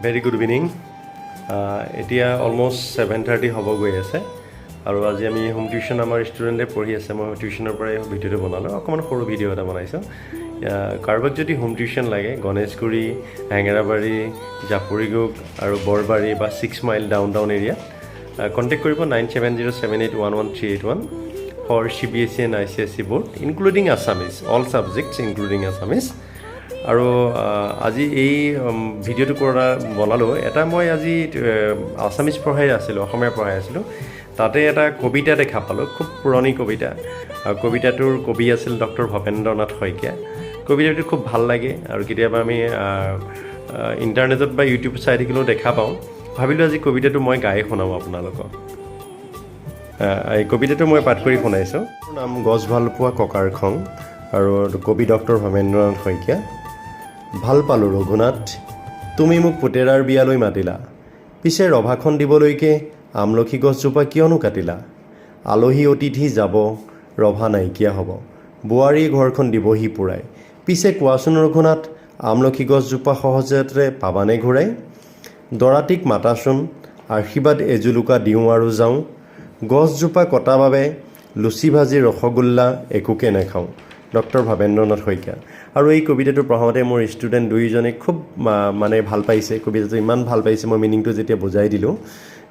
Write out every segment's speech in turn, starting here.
Very good evening. এতিয়া almost 7:30 হ'ব গৈ আছে আৰু আজি আমি হোম টিউশ্যন আমাৰ ষ্টুডেণ্টে পঢ়ি আছে। মই টিউশ্যনৰ পৰাই ভিডিঅ'টো বনালোঁ, অকণমান সৰু ভিডিঅ' এটা বনাইছোঁ। কাৰোবাক যদি হোম টিউশ্যন লাগে গণেশগুৰি, হেঙেৰাবাৰী, জাপুৰিগোগ আৰু বৰবাৰী বা 6 মাইল ডাউন টাউন এৰিয়াত কণ্টেক্ট কৰিব 9707811381 for CBSE and ICSE board including Assamese, all subjects including Assamese. আৰু আজি এই ভিডিঅ'টো বনালোঁ এটা মই আজি আছামিজ পঢ়াই আছিলোঁ, অসমীয়া পঢ়াই আছিলোঁ। তাতে এটা কবিতা দেখা পালোঁ, খুব পুৰণি কবিতা। কবিতাটোৰ কবি আছিল ডক্টৰ ভৱেন্দ্ৰনাথ শইকীয়া। কবিতাটো খুব ভাল লাগে আৰু কেতিয়াবা আমি ইণ্টাৰনেটত বা ইউটিউব চাই থাকিলেও দেখা পাওঁ। ভাবিলোঁ আজি কবিতাটো মই গাই শুনাওঁ আপোনালোকক। এই কবিতাটো মই পাঠ কৰি শুনাইছোঁ। নাম গছ ভালপোৱা ককাৰ খং আৰু কবি ডক্টৰ ভৱেন্দ্ৰনাথ শইকীয়া। ভাল পালোঁ ৰঘুনাথ, তুমি মোক পুতেৰাৰ বিয়ালৈ মাতিলা, পিছে ৰভাখন দিবলৈকে আমলখি গছজোপা কিয়নো কাটিলা? আলহী অতিথি যাব, ৰভা নাইকিয়া হ'ব, বোৱাৰীয়ে ঘৰখন দিবহি পুৰাই, পিছে কোৱাচোন ৰঘুনাথ, আমলখি গছজোপা সহজতে পাবানে ঘূৰাই? দৰাটিক মাতাচোন, আশীৰ্বাদ এজুলুকা দিওঁ আৰু যাওঁ, গছজোপা কটা বাবে লুচি ভাজি ৰসগোল্লা একোকে নাখাওঁ। ডক্টৰ ভৱেন্দ্ৰনাথ শইকীয়া। আৰু এই কবিতাটো পঢ়াওঁতে মোৰ ষ্টুডেণ্ট দুয়োজনে খুব ভাল পাইছে। কবিতাটো ইমান ভাল পাইছে, মই মিনিংটো যেতিয়া বুজাই দিলোঁ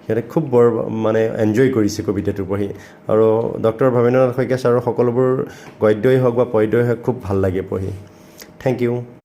সিহঁতে খুব বৰ এনজয় কৰিছে কবিতাটো পঢ়ি। আৰু ডক্টৰ ভৱেন্দ্ৰনাথ শইকীয়া ছাৰৰ সকলোবোৰ গদ্যই হওক বা পদ্যই হওক খুব ভাল লাগে পঢ়ি। Thank U.